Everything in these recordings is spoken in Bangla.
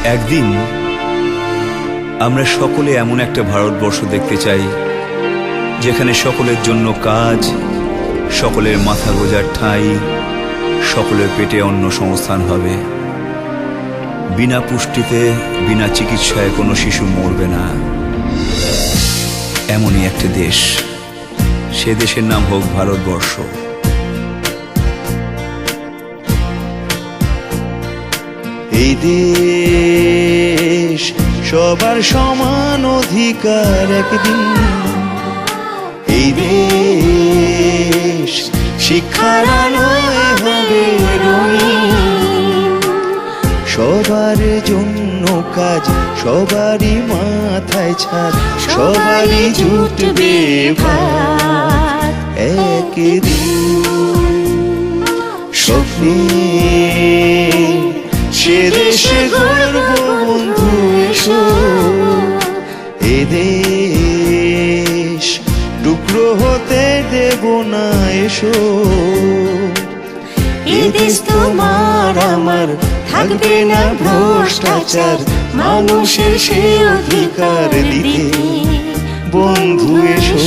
একদিন আমরা সকলে এমন একটা ভারতবর্ষ দেখতে চাই যেখানে সকলের জন্য কাজ, সকলের মাথা গোঁজার ঠাঁই, সকলের পেটে অন্ন সংস্থান হবে। বিনা পুষ্টিতে, বিনা চিকিৎসায় কোনো শিশু মরবে না। এমনই একটা দেশ, সে দেশের নাম হোক ভারতবর্ষ। এই দেশ সবার সমান অধিকার একদিন। এই দেশ শিক্ষার আলোয় হবে রঙিন। সবার জন্য কাজ, সবারই মাথায় ছাদ, সবারই জুটবে ভাত একদিন। স্বপ্নে সে দেশে গর্ব বন্ধু এসো। এ দেশ টুকরো হতে দেব না এসো। এ দেশ তোমার আমার, থাকবে না ভ্রষ্টাচার, মানুষের সে অধিকার দিতে বন্ধু এসো।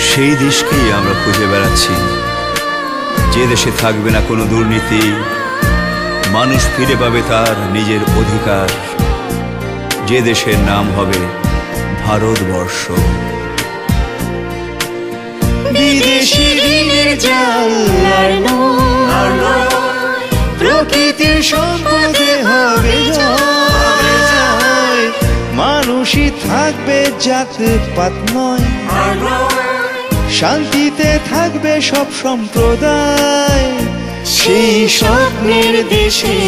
সেই দেশকেই আমরা খুঁজে বেড়াচ্ছি, যে দেশে থাকবে না কোনো দুর্নীতি, মানুষ ফিরে পাবে তার নিজের অধিকার, যে দেশের নাম হবে ভারতবর্ষ। বিদেশি ঋণের জাল আর নয়, প্রকৃতির সম্পদে হবে জয়। মানুষই থাকবে জাতপাত নয়, শান্তিতে থাকবে সব সম্প্রদায়। সেই স্বপ্নের দেশে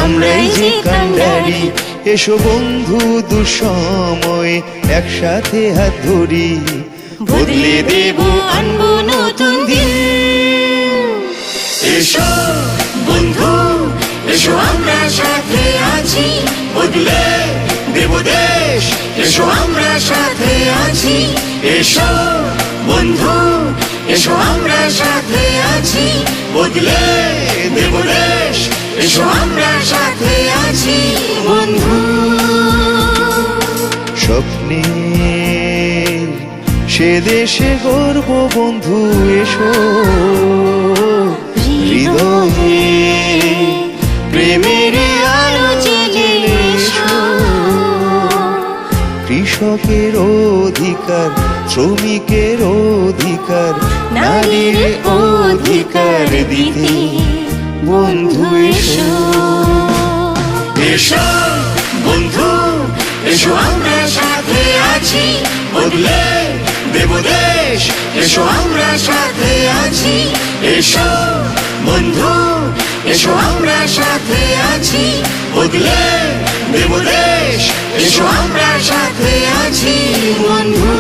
আমরাই যে কান্ডারি। এসো বন্ধু দুঃসময় একসাথে হাত ধরি, বদলে দেব আনবো নতুন দিন। এসো বন্ধু এসো, আমরা সাথে আছি, বদলে দেব দেশ। এসো আমরা সাথে আছি, এসো বন্ধু এসো, আমরা সাথে আছি, বদলে দেব দেশ। এসো আমরা সাথে আছি বন্ধু। স্বপ্নে সে দেশে গর্ব বন্ধু এসো। হৃদয়ে প্রেমের আলো জ্বেলে এসো। কৃষকের অধিকার, শ্রমিকের অধিকার, নারীর অধিকার দিতে বন্ধু এসো। এসো বন্ধু এসো, আমরা সাথে আছি, বদলে দেব দেশ। এসো আমরা সাথে আছি, এসো বন্ধু এসো, আমরা সাথে আছি, বদলে দেব দেশ। এসো আমরা সাথে আছি বন্ধু।